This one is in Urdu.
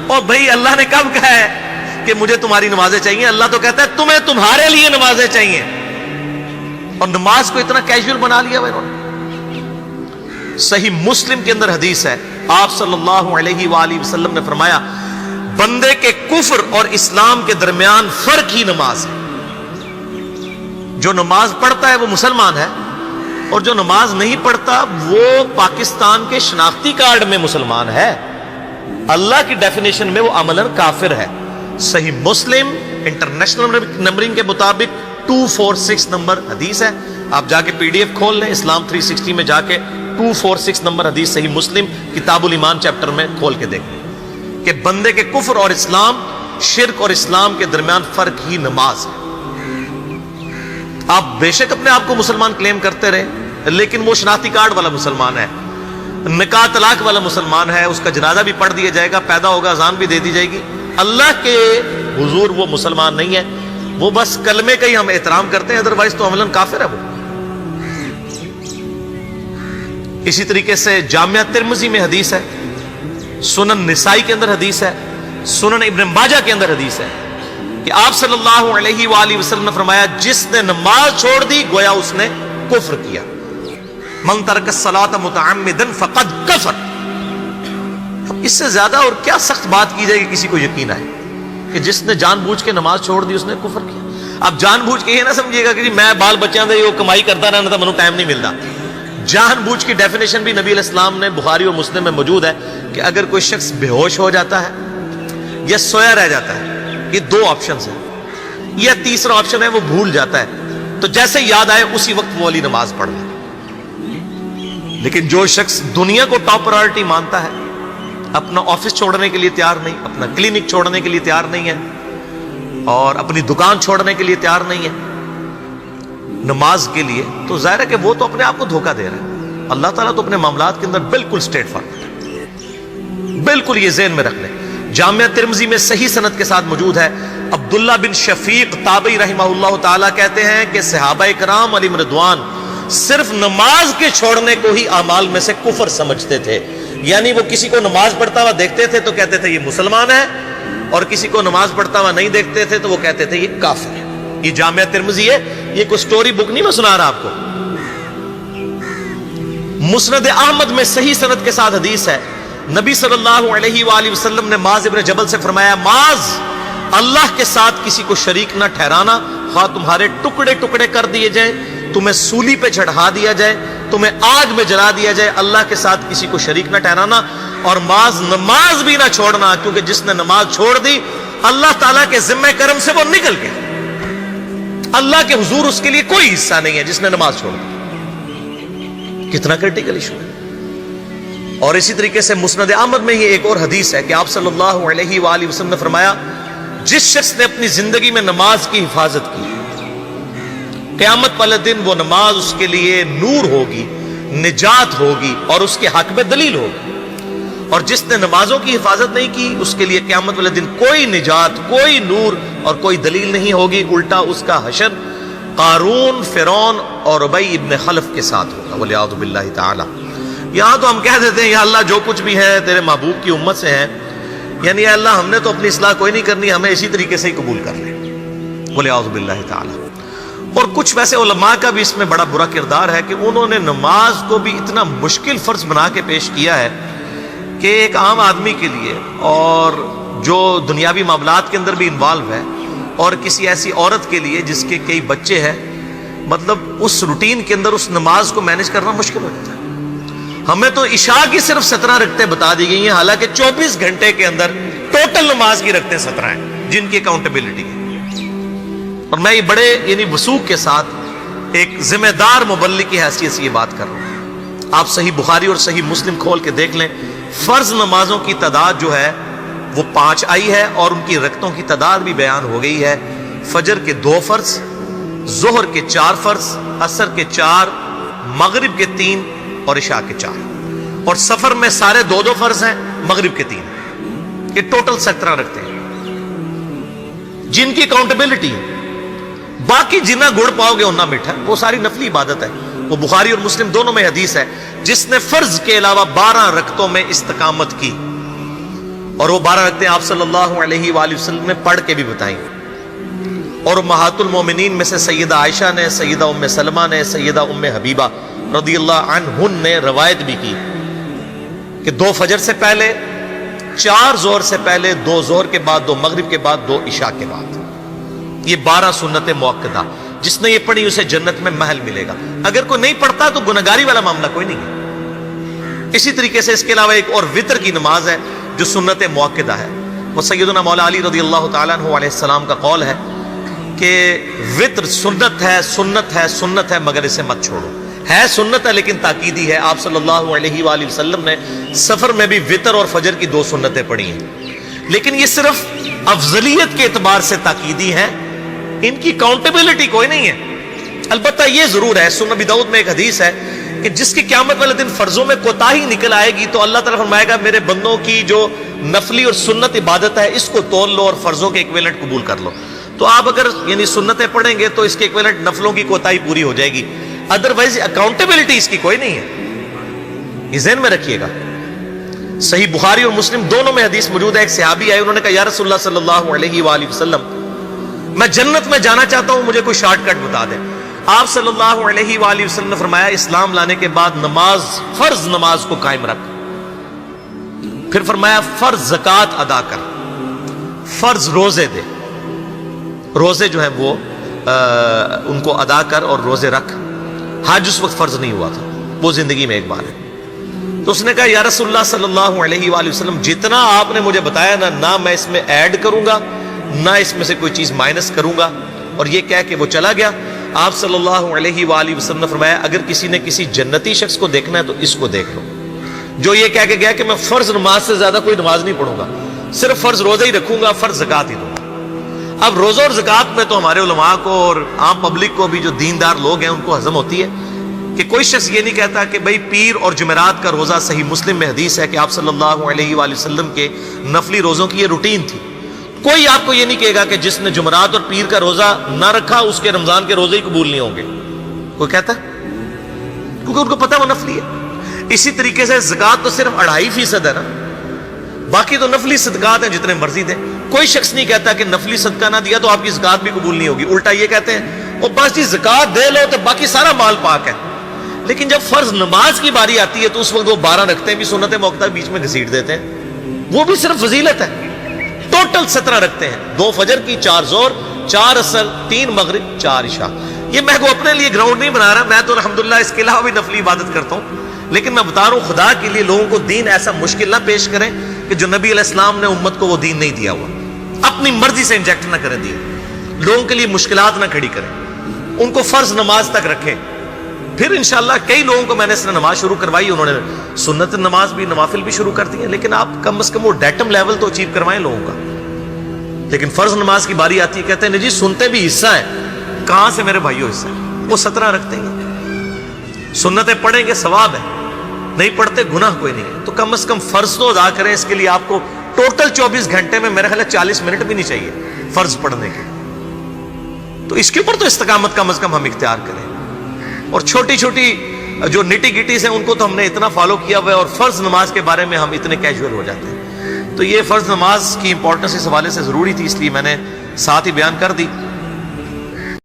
اور بھائی اللہ نے کب کہا ہے کہ مجھے تمہاری نمازیں چاہیے؟ اللہ تو کہتا ہے تمہیں تمہارے لیے نمازیں چاہیے، اور نماز کو اتنا کیجول بنا لیا انہوں نے۔ صحیح مسلم کے اندر حدیث ہے، آپ صلی اللہ علیہ وآلہ وسلم نے فرمایا بندے کے کفر اور اسلام کے درمیان فرق ہی نماز ہے۔ جو نماز پڑھتا ہے وہ مسلمان ہے، اور جو نماز نہیں پڑھتا وہ پاکستان کے شناختی کارڈ میں مسلمان ہے، اللہ کی ڈیفینیشن میں وہ عملاً کافر ہے۔ صحیح مسلم انٹرنیشنل نمبرنگ کے مطابق 246 نمبر حدیث ہے، آپ جا کے پی ڈی ایف کھول لیں اسلام 360 میں، جا کے 246 نمبر حدیث صحیح مسلم کتاب الایمان چیپٹر میں کھول کے دیکھیں کہ بندے کے کفر اور اسلام، شرک اور اسلام کے درمیان فرق ہی نماز ہے۔ آپ بے شک اپنے آپ کو مسلمان کلیم کرتے رہے، لیکن وہ شناختی کارڈ والا مسلمان ہے، نکاح طلاق والا مسلمان ہے، اس کا جنازہ بھی پڑھ دیا جائے گا، پیدا ہوگا اذان بھی دے دی جائے گی، اللہ کے حضور وہ مسلمان نہیں ہے، وہ بس کلمے کا ہی ہم احترام کرتے ہیں، ادروائز تو عملاً کافر ہے وہ۔ اسی طریقے سے جامعہ ترمذی میں حدیث ہے، سنن نسائی کے اندر حدیث ہے، سنن ابن ماجہ کے اندر حدیث ہے کہ آپ صلی اللہ علیہ وآلہ وسلم نے فرمایا جس نے نماز چھوڑ دی گویا اس نے کفر کیا، من ترک الصلاۃ متعمدا فقد کفر۔ اس سے زیادہ اور کیا سخت بات کی جائے کہ کسی کو یقین آئے کہ جس نے جان بوجھ کے نماز چھوڑ دی اس نے کفر کیا۔ اب جان بوجھ کے یہ نہ سمجھیے گا کہ جی میں بال بچیاں دے وہ کمائی کرتا رہنا تھا منو ٹائم نہیں ملتا۔ جان بوجھ کی ڈیفینیشن بھی نبی علیہ السلام نے بخاری اور مسلم میں موجود ہے کہ اگر کوئی شخص بے ہوش ہو جاتا ہے یا سویا رہ جاتا ہے، یہ دو آپشنز ہیں، یا تیسرا آپشن ہے وہ بھول جاتا ہے، تو جیسے یاد آئے اسی وقت وہ والی نماز پڑھ لے۔ لیکن جو شخص دنیا کو ٹاپ پرائورٹی مانتا ہے، اپنا آفس چھوڑنے کے لیے تیار نہیں، اپنا کلینک چھوڑنے کے لیے تیار نہیں ہے، اور اپنی دکان چھوڑنے کے لیے تیار نہیں ہے نماز کے لیے، تو ظاہر ہے کہ وہ تو اپنے آپ کو دھوکہ دے رہا ہے۔ اللہ تعالیٰ تو اپنے معاملات کے اندر بالکل اسٹریٹ فارورڈ ہے، بالکل یہ ذہن میں رکھ لیں۔ جامعہ ترمذی میں صحیح سند کے ساتھ موجود ہے، عبداللہ بن شفیق تابعی رحمہ اللہ تعالیٰ کہتے ہیں کہ صحابہ کرام علیہم رضوان صرف نماز کے چھوڑنے کو ہی اعمال میں سے کفر سمجھتے تھے، یعنی وہ کسی کو نماز پڑھتا ہوا دیکھتے تھے تو کہتے تھے یہ مسلمان ہے، اور کسی کو نماز پڑھتا ہوا نہیں دیکھتے تھے تو وہ کہتے تھے یہ کافر ہے۔ یہ جامعہ ترمذی ہے، یہ کوئی سٹوری بک نہیں میں سنا رہا آپ کو۔ مسند احمد میں صحیح سند کے ساتھ حدیث ہے، نبی صلی اللہ علیہ وآلہ وسلم نے معاذ ابن جبل سے فرمایا معاذ اللہ کے ساتھ کسی کو شریک نہ ٹھہرانا، خواہ تمہارے ٹکڑے ٹکڑے کر دیے جائیں، تمہیں سولی پہ چڑھا دیا جائے، تمہیں آگ میں جلا دیا جائے، اللہ کے ساتھ کسی کو شریک نہ ٹھہرانا، اور معاذ نماز بھی نہ چھوڑنا، کیونکہ جس نے نماز چھوڑ دی اللہ تعالیٰ کے ذمہ کرم سے وہ نکل گیا، اللہ کے حضور اس کے لیے کوئی حصہ نہیں ہے جس نے نماز چھوڑ دی۔ کتنا کرٹیکل ایشو ہے۔ اور اسی طریقے سے مسند احمد میں ہی ایک اور حدیث ہے کہ آپ صلی اللہ علیہ وآلہ وسلم نے فرمایا جس شخص نے اپنی زندگی میں نماز کی حفاظت کی، قیامت والے دن وہ نماز اس کے لیے نور ہوگی، نجات ہوگی، اور اس کے حق میں دلیل ہوگی، اور جس نے نمازوں کی حفاظت نہیں کی اس کے لیے قیامت والے دن کوئی نجات، کوئی نور اور کوئی دلیل نہیں ہوگی، الٹا اس کا حشر قارون، فرعون اور ابی ابن خلف کے ساتھ ہوگا، والعیاذ باللہ تعالی۔ یہاں تو ہم کہہ دیتے ہیں یا اللہ جو کچھ بھی ہے تیرے محبوب کی امت سے ہیں، یعنی یا اللہ ہم نے تو اپنی اصلاح کوئی نہیں کرنی، ہمیں اسی طریقے سے ہی قبول کر لیں، والعیاذ باللہ تعالی۔ اور کچھ ویسے علماء کا بھی اس میں بڑا برا کردار ہے کہ انہوں نے نماز کو بھی اتنا مشکل فرض بنا کے پیش کیا ہے کہ ایک عام آدمی کے لیے، اور جو دنیاوی معاملات کے اندر بھی انوالو ہے، اور کسی ایسی عورت کے لیے جس کے کئی بچے ہیں، مطلب اس روٹین کے اندر اس نماز کو مینج کرنا مشکل ہو جاتا ہے۔ ہمیں تو عشاء کی صرف 17 رکعتیں بتا دی گئی ہیں، حالانکہ 24 گھنٹے کے اندر ٹوٹل نماز کی رکعتیں 17 ہیں جن کی اکاؤنٹیبلٹی ہے۔ اور میں یہ بڑے یعنی وثوق کے ساتھ ایک ذمہ دار مبلغ کی حیثیت سے یہ بات کر رہا ہوں۔ آپ صحیح بخاری اور صحیح مسلم کھول کے دیکھ لیں، فرض نمازوں کی تعداد جو ہے وہ 5 آئی ہے، اور ان کی رکعتوں کی تعداد بھی بیان ہو گئی ہے۔ فجر کے 2 فرض، ظہر کے 4 فرض، عصر کے 4، مغرب کے 3 اور عشاء کے 4، اور سفر میں سارے 2 فرض ہیں، مغرب کے 3، یہ ٹوٹل 17 رکھتے ہیں جن کی اکاؤنٹیبلٹی ہے۔ باقی جنہ گڑ پاؤ گے انہ میٹھا، وہ ساری نفلی عبادت ہے۔ وہ بخاری اور مسلم دونوں میں حدیث ہے، جس نے فرض کے علاوہ 12 رکعتوں میں استقامت کی اور وہ 12 رکعتیں آپ صلی اللہ علیہ وآلہ وسلم نے پڑھ کے بھی بتائیں. اور امہات المومنین میں سے سیدہ عائشہ نے، سیدہ ام سلمہ نے، سیدہ ام حبیبہ رضی اللہ عنہن نے روایت بھی کی کہ 2 فجر سے پہلے، 4 ظہر سے پہلے، 2 ظہر کے بعد، 2 مغرب کے بعد، 2 عشاء کے بعد. یہ 12 سنت موقدہ، جس نے یہ پڑھی اسے جنت میں محل ملے گا. اگر کوئی نہیں پڑھتا تو گنہگاری والا معاملہ کوئی نہیں ہے. اسی طریقے سے اس کے علاوہ ایک اور وطر کی نماز ہے جو سنت موقدہ ہے. وہ سیدنا مولا علی رضی اللہ تعالیٰ عنہ علیہ السلام کا قول ہے کہ وطر سنت ہے، سنت ہے، سنت ہے، مگر اسے مت چھوڑو. ہے سنت ہے لیکن تاکیدی ہے. آپ صلی اللہ علیہ وآلہ وسلم نے سفر میں بھی وطر اور فجر کی 2 سنتیں پڑھی ہیں، لیکن یہ صرف افضلیت کے اعتبار سے تاکیدی ہیں، ان کی کاؤنٹیبلٹی کوئی نہیں ہے. البتہ یہ ضرور ہے، سنن ابی داؤد میں ایک حدیث ہے کہ جس کی قیامت والے دن فرضوں میں کوتاہی نکل آئے گی تو اللہ تعالیٰ فرمائے گا میرے بندوں کی جو نفلی اور سنت عبادت ہے اس کو تول لو اور فرضوں کے ایکویلنٹ قبول کر لو. تو آپ اگر یعنی سنتیں پڑھیں گے تو اس کے ایکویلنٹ نفلوں کی کوتاہی پوری ہو جائے گی، ادروائز اکاؤنٹیبلٹی اس کی کوئی نہیں ہے. یہ ذہن میں رکھیے گا. صحیح بخاری اور مسلم دونوں میں حدیث موجود ہے. ایک صحابی آئے، انہوں نے کہا یا رسول اللہ صلی اللہ علیہ وآلہ وسلم میں جنت میں جانا چاہتا ہوں، مجھے کوئی شارٹ کٹ بتا دیں. آپ صلی اللہ علیہ وآلہ وسلم نے فرمایا اسلام لانے کے بعد نماز، فرض نماز کو قائم رکھ. پھر فرمایا فرض زکوٰۃ ادا کر، فرض روزے دے، روزے جو ہیں وہ ان کو ادا کر اور روزے رکھ. حج اس وقت فرض نہیں ہوا تھا، وہ زندگی میں ایک بار ہے. تو اس نے کہا یا رسول اللہ صلی اللہ علیہ وآلہ وسلم جتنا آپ نے مجھے بتایا نہ میں اس میں ایڈ کروں گا نہ اس میں سے کوئی چیز مائنس کروں گا. اور یہ کہہ کے وہ چلا گیا. آپ صلی اللہ علیہ وآلہ وسلم نے فرمایا اگر کسی نے کسی جنتی شخص کو دیکھنا ہے تو اس کو دیکھ لو جو یہ کہہ کے گیا کہ میں فرض نماز سے زیادہ کوئی نماز نہیں پڑھوں گا، صرف فرض روزہ ہی رکھوں گا، فرض زکوٰۃ ہی دوں گا. اب روزہ اور زکوٰۃ میں تو ہمارے علماء کو اور عام پبلک کو بھی جو دیندار لوگ ہیں ان کو ہضم ہوتی ہے کہ کوئی شخص یہ نہیں کہتا کہ بھئی پیر اور جمعرات کا روزہ. صحیح مسلم میں حدیث ہے کہ آپ صلی اللہ علیہ وآلہ وسلم کے نفلی روزوں کی یہ روٹین تھی. کوئی آپ کو یہ نہیں کہے گا کہ جس نے جمعرات اور پیر کا روزہ نہ رکھا اس کے رمضان کے روزے ہی قبول نہیں ہوں گے. کوئی کہتا ہے؟ کیونکہ ان کو پتہ وہ نفلی ہے. اسی طریقے سے زکوٰۃ تو صرف 2.5% ہے نا، باقی تو نفلی صدقات ہیں جتنے مرضی دیں. کوئی شخص نہیں کہتا کہ نفلی صدقہ نہ دیا تو آپ کی زکوٰۃ بھی قبول نہیں ہوگی. الٹا یہ کہتے ہیں وہ بس جی زکوٰۃ دے لو تو باقی سارا مال پاک ہے. لیکن جب فرض نماز کی باری آتی ہے تو اس وقت وہ 12 رکھتے بھی سنت موقدہ بیچ میں گھسیٹ دیتے ہیں. وہ بھی صرف فضیلت ہے. ٹوٹل 17 رکھتے ہیں، 2 فجر کی، 4 ظہر، 4 عصر، 3 مغرب، 4 عشاء. یہ میں کو اپنے لیے گراؤنڈ نہیں بنا رہا، میں تو الحمدللہ اس کے علاوہ بھی نفلی عبادت کرتا ہوں. لیکن میں بتا رہا ہوں خدا کے لیے لوگوں کو دین ایسا مشکل نہ پیش کریں کہ جو نبی علیہ السلام نے امت کو وہ دین نہیں دیا ہوا. اپنی مرضی سے انجیکٹ نہ کریں دین، لوگوں کے لیے مشکلات نہ کھڑی کریں. ان کو فرض نماز تک رکھیں. پھر انشاءاللہ کئی لوگوں کو میں نے اس نے نماز شروع کروائی، انہوں نے سنت نماز بھی، نوافل بھی شروع کر دی ہیں. لیکن آپ کم از کم وہ ڈیٹم لیول تو اچیو کروائیں لوگوں کا. لیکن فرض نماز کی باری آتی ہے کہتے ہیں جی سنتے بھی حصہ ہے. کہاں سے میرے بھائیوں حصہ ہے؟ وہ 17 رکھتے ہیں، سنتیں پڑھیں گے ثواب ہے، نہیں پڑھتے گناہ کوئی نہیں ہے. تو کم از کم فرض تو ادا کریں. اس کے لیے آپ کو ٹوٹل 24 گھنٹے میں میرے خیال ہے 40 منٹ بھی نہیں چاہیے فرض پڑھنے کے. تو اس کے اوپر تو استقامت کم از کم ہم اختیار کریں. اور چھوٹی چھوٹی جو نٹی گٹیز ہیں ان کو تو ہم نے اتنا فالو کیا ہوا ہے، اور فرض نماز کے بارے میں ہم اتنے کیجول ہو جاتے ہیں. تو یہ فرض نماز کی امپورٹنس اس حوالے سے ضروری تھی، اس لیے میں نے ساتھ ہی بیان کر دی.